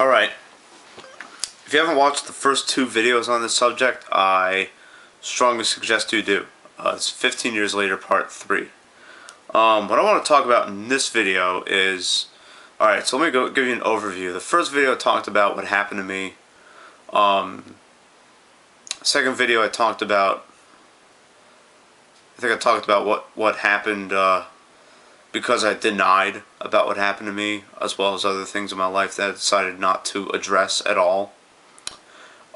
Alright, if you haven't watched the first two videos on this subject, I strongly suggest you do. It's 15 Years Later Part 3. What I want to talk about in this video is... Alright, so let me go give you an overview. The first video talked about what happened to me. Second video I talked about... I talked about what happened because I denied about what happened to me, as well as other things in my life that I decided not to address at all.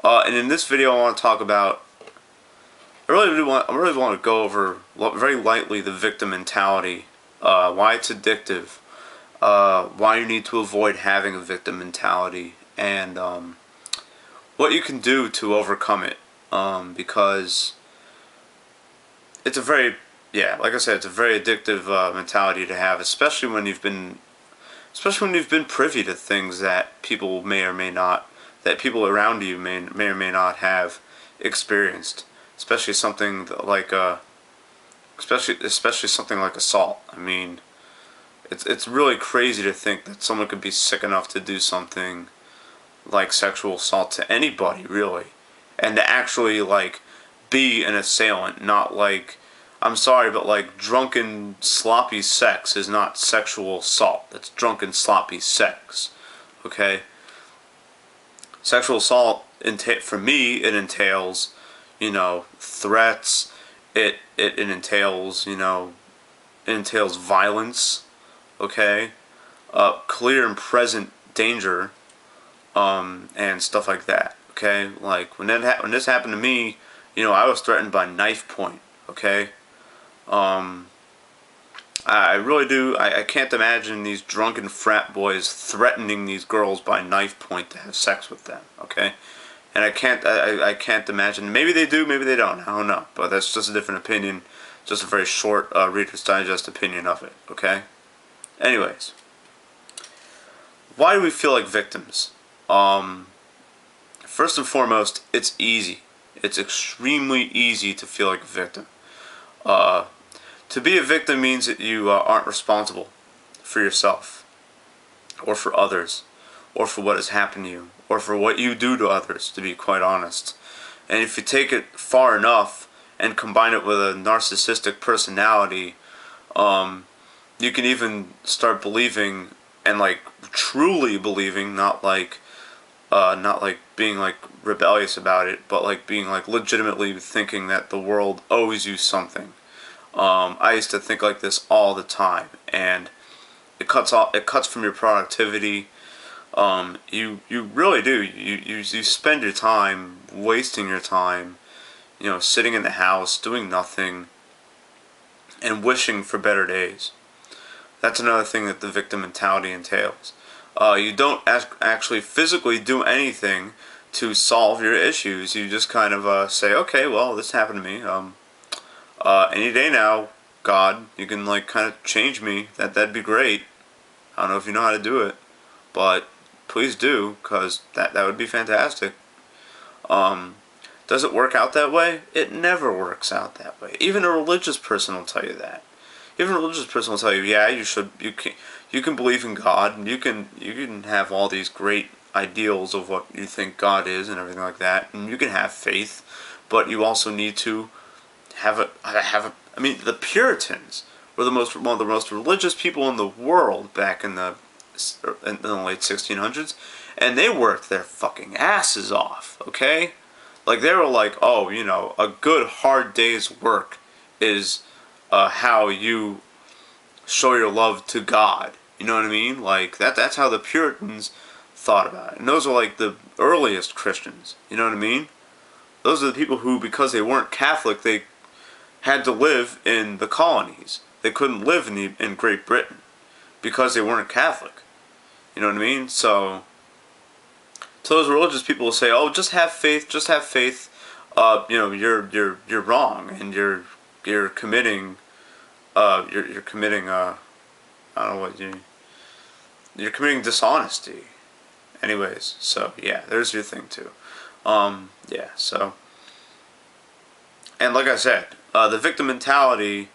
And in this video I want to talk about... I really want to go over very lightly the victim mentality, why it's addictive, why you need to avoid having a victim mentality, and what you can do to overcome it, because it's a very, like I said, it's a very addictive mentality to have, especially when you've been privy to things that people may or may not, that people around you may or may not have experienced. Especially something like especially something like assault. I mean, it's really crazy to think that someone could be sick enough to do something like sexual assault to anybody, really, and to actually like be an assailant. Not like, I'm sorry, but like drunken sloppy sex is not sexual assault. That's drunken sloppy sex. Okay. Sexual assault, for me, it entails, you know, threats. It entails, it entails violence. Okay, clear and present danger, and stuff like that. Okay, like when this happened to me, I was threatened by knife point. Okay, I really do. I can't imagine these drunken frat boys threatening these girls by knife point to have sex with them. Okay. And I can't imagine. Maybe they do, maybe they don't. I don't know. But that's just a different opinion. Just a very short Reader's Digest opinion of it. Okay? Anyways. Why do we feel like victims? First and foremost, it's easy. It's extremely easy to feel like a victim. To be a victim means that you aren't responsible for yourself. Or for others. Or for what has happened to you. Or for what you do to others, to be quite honest. And if you take it far enough and combine it with a narcissistic personality, you can even start believing, and like truly believing, not like being like rebellious about it, but like being like legitimately thinking that the world owes you something. I used to think like this all the time, and it cuts from your productivity. You really do. You spend your time wasting your time, sitting in the house doing nothing and wishing for better days. That's another thing that the victim mentality entails. You don't actually physically do anything to solve your issues. You just kind of say, okay, well, this happened to me. Any day now, God, you can like kind of change me. That'd be great. I don't know if you know how to do it, but please do, because that would be fantastic. Does it work out that way? It never works out that way. Even a religious person will tell you that. Even a religious person will tell you, yeah, you can believe in God, and you can have all these great ideals of what you think God is and everything like that, and you can have faith, but you also need to have a. I mean, the Puritans were one of the most religious people in the world back in the late 1600s, and they worked their fucking asses off, okay? Like, they were like, oh, a good hard day's work is how you show your love to God. You know what I mean? Like, that's how the Puritans thought about it. And those are like the earliest Christians. You know what I mean? Those are the people who, because they weren't Catholic, they had to live in the colonies. They couldn't live in Great Britain because they weren't Catholic. You know what I mean? So those religious people will say, "Oh, just have faith. Just have faith." You're wrong, and you're committing. You're committing. I don't know what you're committing dishonesty. Anyways, so yeah, there's your thing too. Yeah. So, and like I said, the victim mentality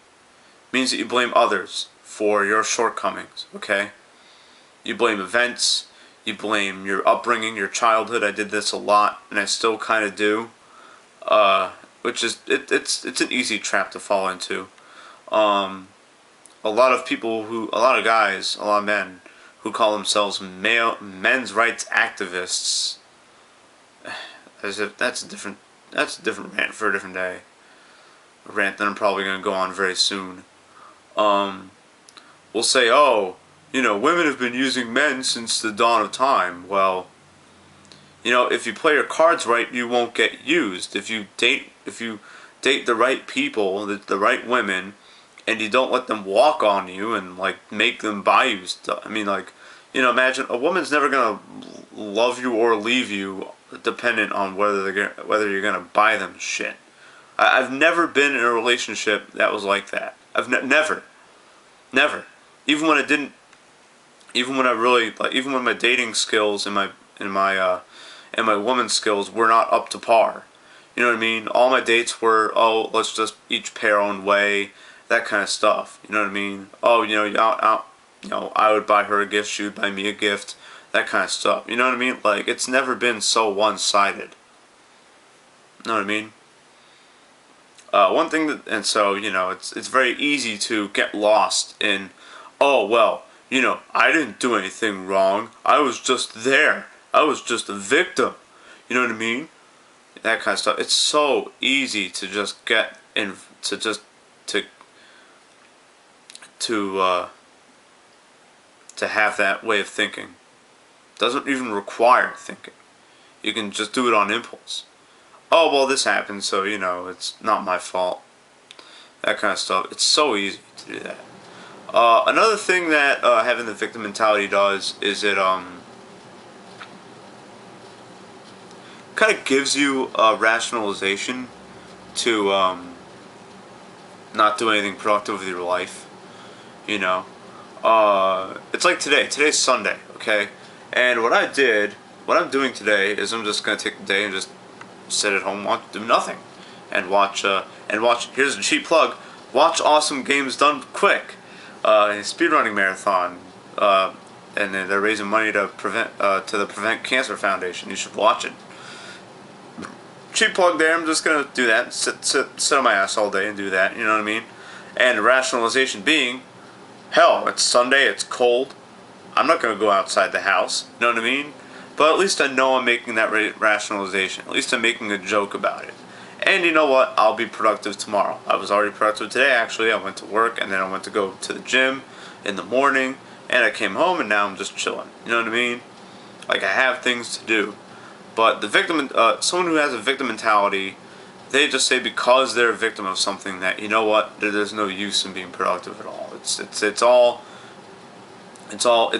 means that you blame others for your shortcomings. Okay. You blame events, You blame your upbringing, your childhood. I did this a lot, and I still kind of do. Which is it's an easy trap to fall into. Um, a lot of people a lot of guys, a lot of men who call themselves men's rights activists. As if that's a different rant for a different day. A rant that I'm probably gonna go on very soon. Um, will say, oh, women have been using men since the dawn of time. Well, if you play your cards right, you won't get used. If you date the right people, the right women, and you don't let them walk on you and like make them buy you stuff. I mean, like, imagine a woman's never gonna love you or leave you dependent on whether you're gonna buy them shit. I've never been in a relationship that was like that. Never. Even when I didn't, even when I really like, even when my dating skills and my woman skills were not up to par. You know what I mean? All my dates were, oh, let's just each pay our own way, that kind of stuff. You know what I mean? Oh, I would buy her a gift, she would buy me a gift, that kind of stuff. You know what I mean? Like, it's never been so one-sided. You know what I mean? One thing and so, it's very easy to get lost in, oh, well, I didn't do anything wrong. I was just there. I was just a victim. You know what I mean? That kind of stuff. It's so easy to just get in, to have that way of thinking. Doesn't even require thinking. You can just do it on impulse. Oh, well, this happened, so, it's not my fault. That kind of stuff. It's so easy to do that. Another thing that having the victim mentality does is it kind of gives you a rationalization to not do anything productive with your life. It's like today. Today's Sunday, okay? And what I'm doing today is I'm just gonna take the day and just sit at home, do nothing, and watch. Here's a cheap plug. Watch Awesome Games Done Quick, a speedrunning marathon, and they're raising money to the Prevent Cancer Foundation. You should watch it. Cheap plug there. I'm just gonna do that. Sit on my ass all day and do that. You know what I mean? And the rationalization being, hell, it's Sunday. It's cold. I'm not gonna go outside the house. You know what I mean? But at least I know I'm making that rationalization. At least I'm making a joke about it. And you know what? I'll be productive tomorrow. I was already productive today, actually. I went to work, and then I went to go to the gym in the morning, and I came home, and now I'm just chilling. You know what I mean? Like, I have things to do. But someone who has a victim mentality, they just say because they're a victim of something that, you know what, there's no use in being productive at all. It's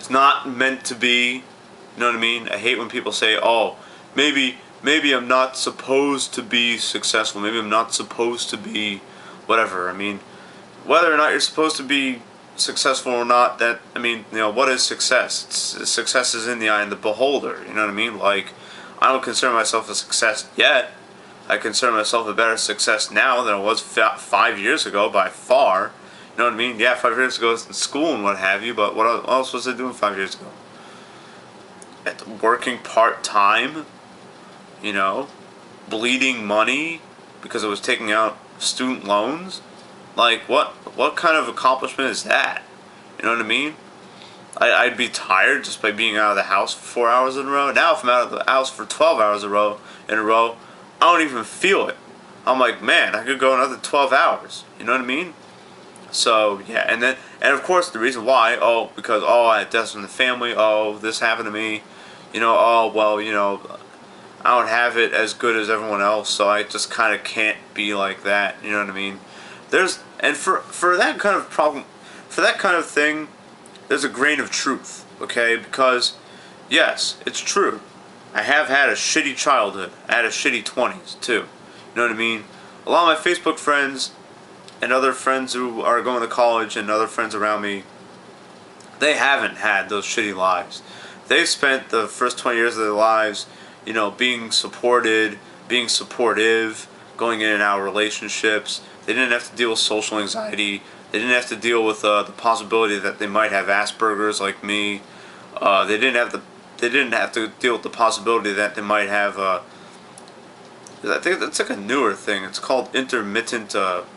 not meant to be. You know what I mean? I hate when people say, oh, maybe I'm not supposed to be successful. Maybe I'm not supposed to be whatever. I mean, whether or not you're supposed to be successful or not, what is success? Success is in the eye of the beholder. You know what I mean? Like, I don't consider myself a success yet. I consider myself a better success now than I was 5 years ago by far. You know what I mean? Yeah, 5 years ago I was in school and what have you, but what else was I doing 5 years ago? Working part-time, bleeding money because I was taking out student loans. Like, what kind of accomplishment is that? You know what I mean? I'd be tired just by being out of the house for 4 hours in a row. Now if I'm out of the house for 12 hours in a row, I don't even feel it. I'm like, man, I could go another 12 hours. You know what I mean? So, yeah, and of course the reason why, because I had deaths in the family, this happened to me, I don't have it as good as everyone else, so I just kind of can't be like that, you know what I mean? For that kind of problem, for that kind of thing, there's a grain of truth, okay? Because, yes, it's true. I have had a shitty childhood. I had a shitty 20s, too. You know what I mean? A lot of my Facebook friends and other friends who are going to college and other friends around me, they haven't had those shitty lives. They've spent the first 20 years of their lives, being supported, being supportive, going in and out of relationships. They didn't have to deal with social anxiety. They didn't have to deal with the possibility that they might have Asperger's like me. They they didn't have to deal with the possibility that they might have I think that's like a newer thing. It's called intermittent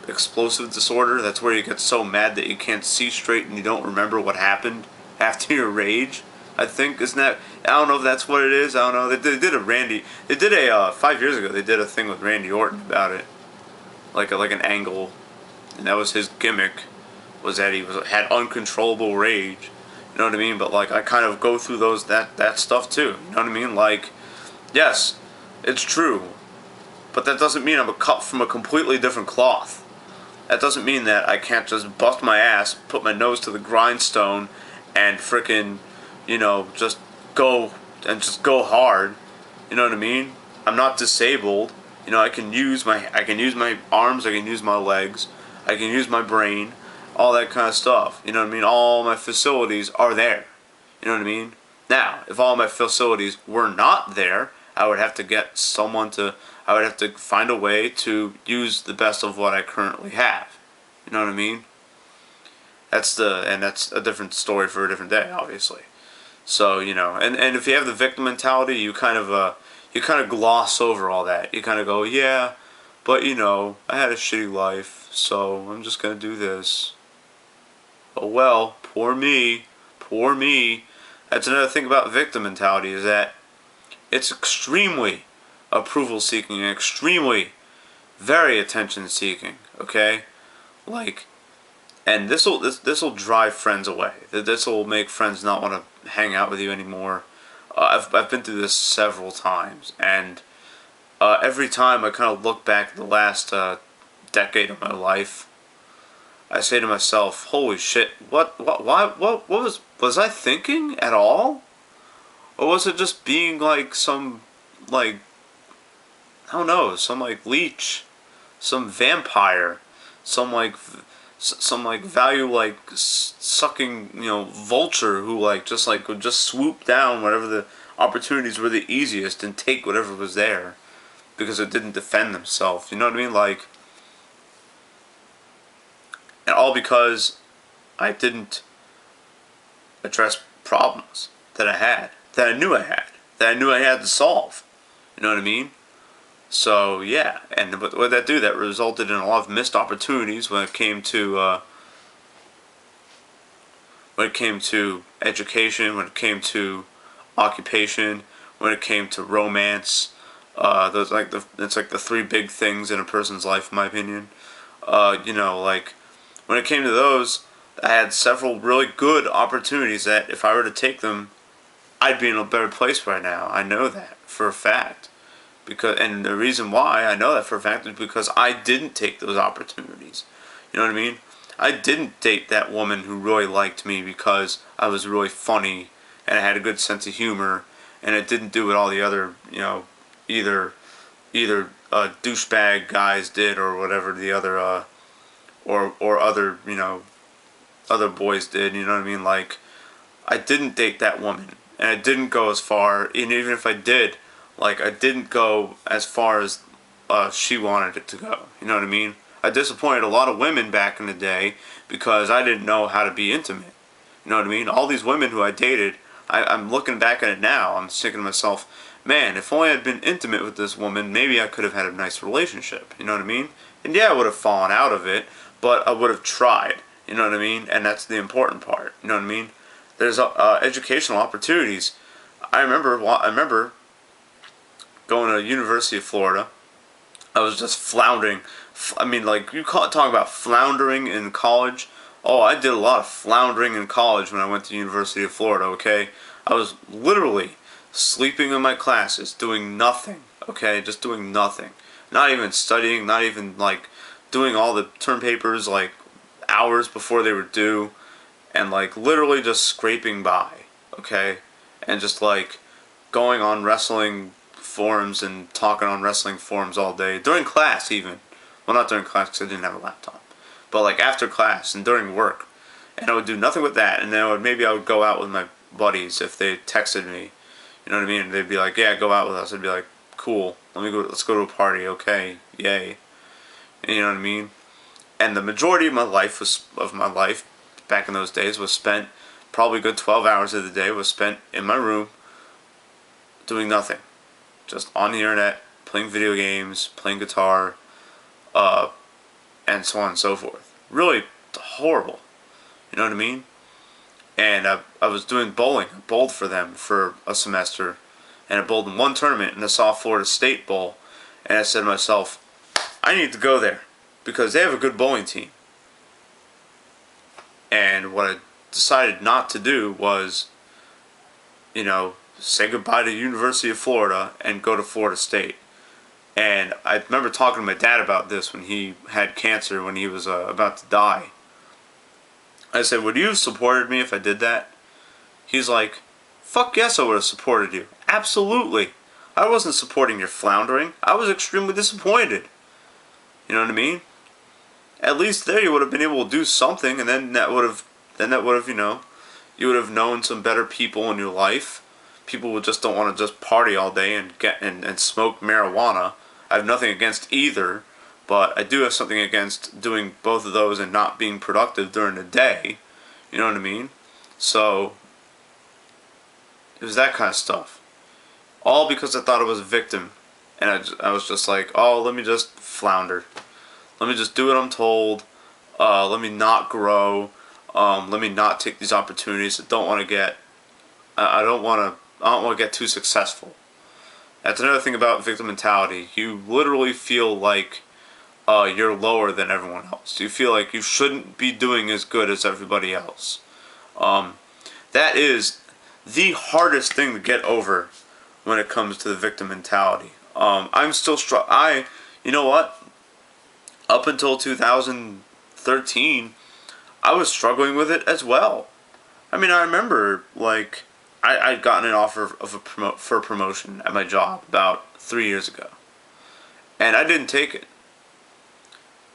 explosive disorder. That's where you get so mad that you can't see straight and you don't remember what happened after your rage. I think isn't that? I don't know if that's what it is. I don't know. They did a Randy. They did a 5 years ago. They did a thing with Randy Orton about it, like an angle, and that was his gimmick, was that he had uncontrollable rage. You know what I mean? But like I kind of go through that stuff too. You know what I mean? Like, yes, it's true. But that doesn't mean I'm cut from a completely different cloth. That doesn't mean that I can't just bust my ass, put my nose to the grindstone, and frickin', just go hard. You know what I mean? I'm not disabled. I can use my arms, I can use my legs, I can use my brain, all that kind of stuff. You know what I mean? All my facilities are there. You know what I mean? Now, if all my facilities were not there, I would have to find a way to use the best of what I currently have. You know what I mean? That's a different story for a different day, obviously. So, and if you have the victim mentality, you kind of gloss over all that. You kind of go, yeah, but I had a shitty life, so I'm just gonna do this. Oh well, poor me, poor me. That's another thing about victim mentality, is that it's extremely approval seeking and extremely very attention seeking. Okay, like, and this'll drive friends away. This'll make friends not want to hang out with you anymore. I've been through this several times, and every time I kind of look back at the last decade of my life, I say to myself, "Holy shit! What was I thinking at all? Or was it just being like some, like, I don't know, some like leech, some vampire, some like value like sucking vulture who would just swoop down whatever the opportunities were the easiest and take whatever was there because it didn't defend themselves." You know what I mean? Like, and all because I didn't address problems that I had, that I knew I had to solve. You know what I mean? So yeah, and what did that do? That resulted in a lot of missed opportunities when it came to education, when it came to occupation, when it came to romance. Those it's like the three big things in a person's life, in my opinion. Like when it came to those, I had several really good opportunities that if I were to take them, I'd be in a better place right now. I know that for a fact. And the reason why I know that for a fact is because I didn't take those opportunities. You know what I mean? I didn't date that woman who really liked me because I was really funny and I had a good sense of humor, and it didn't do what all the other, either douchebag guys did or whatever the other, or other, other boys did. You know what I mean? Like, I didn't date that woman, and I didn't go as far, and even if I did, like, I didn't go as far as she wanted it to go. You know what I mean? I disappointed a lot of women back in the day because I didn't know how to be intimate. You know what I mean? All these women who I dated, I'm looking back at it now, I'm thinking to myself, man, if only I'd been intimate with this woman, maybe I could have had a nice relationship. You know what I mean? And yeah, I would have fallen out of it, but I would have tried. You know what I mean? And that's the important part. You know what I mean? There's educational opportunities. I remember going to the University of Florida. I was just floundering. I mean, like, you talk about floundering in college. Oh, I did a lot of floundering in college when I went to the University of Florida, okay? I was literally sleeping in my classes, doing nothing, okay? Just doing nothing. Not even studying, not even, like, doing all the term papers, like, hours before they were due. And, like, literally just scraping by, okay? And just, like, going on wrestling forums and talking on wrestling forums all day. During class, even. Well, not during class because I didn't have a laptop. But, like, after class and during work. And I would do nothing with that. And then maybe I would go out with my buddies if they texted me. You know what I mean? And they'd be like, yeah, go out with us. I'd be like, cool. Let's go to a party. Okay. Yay. And you know what I mean? And the majority of my life back in those days was spent, probably a good 12 hours of the day was spent in my room doing nothing, just on the internet, playing video games, playing guitar, uh, and so on and so forth. Really horrible. You know what I mean? And I was doing bowling. I bowled for them for a semester, and I bowled in one tournament in the South Florida State Bowl. And I said to myself, I need to go there because they have a good bowling team. And what I decided not to do was, say goodbye to the University of Florida and go to Florida State. And I remember talking to my dad about this when he had cancer, when he was about to die. I said, would you have supported me if I did that? He's like, fuck yes, I would have supported you. Absolutely. I wasn't supporting your floundering. I was extremely disappointed. You know what I mean? At least there you would have been able to do something, and then that would have, you would have known some better people in your life. People who just don't want to just party all day and and smoke marijuana. I have nothing against either, but I do have something against doing both of those and not being productive during the day. You know what I mean? So it was that kind of stuff. All because I thought I was a victim. And I was just like, oh, let me just flounder. Let me just do what I'm told. Let me not grow. Let me not take these opportunities. I don't want to get too successful. That's another thing about victim mentality. You literally feel like you're lower than everyone else. You feel like you shouldn't be doing as good as everybody else. That is the hardest thing to get over when it comes to the victim mentality. I'm still you know what? Up until 2013, I was struggling with it as well. I mean, I remember, like, I'd gotten an offer for a promotion at my job about 3 years ago. And I didn't take it.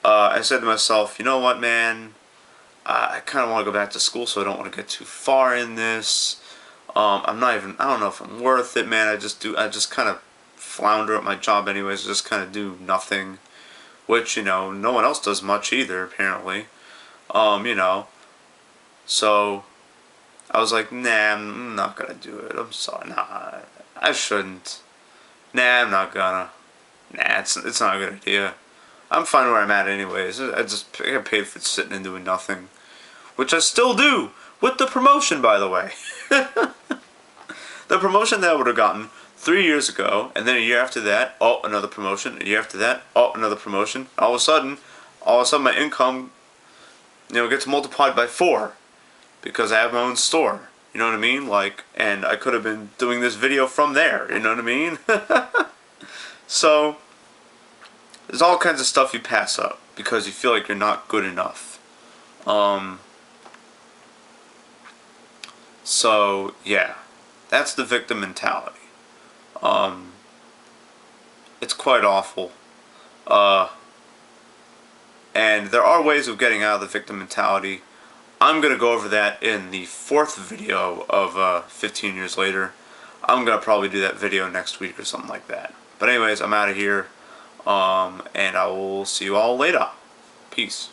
I said to myself, you know what, man? I kind of want to go back to school, so I don't want to get too far in this. I don't know if I'm worth it, man. I just kind of flounder at my job anyways. I just kind of do nothing. Which, no one else does much either, apparently. So I was like, nah, I'm not gonna do it. I'm sorry, nah, I shouldn't. Nah, I'm not gonna. Nah, it's not a good idea. I'm fine where I'm at anyways. I get paid for sitting and doing nothing. Which I still do, with the promotion, by the way. The promotion that I would have gotten 3 years ago, and then a year after that, oh, another promotion. A year after that, oh, another promotion. All of a sudden my income, gets multiplied by 4 because I have my own store. You know what I mean? Like, and I could have been doing this video from there. You know what I mean? So there's all kinds of stuff you pass up because you feel like you're not good enough. So yeah, that's the victim mentality. It's quite awful. And there are ways of getting out of the victim mentality. I'm going to go over that in the 4th video of 15 years later. I'm going to probably do that video next week or something like that. But anyways, I'm out of here. And I will see you all later. Peace.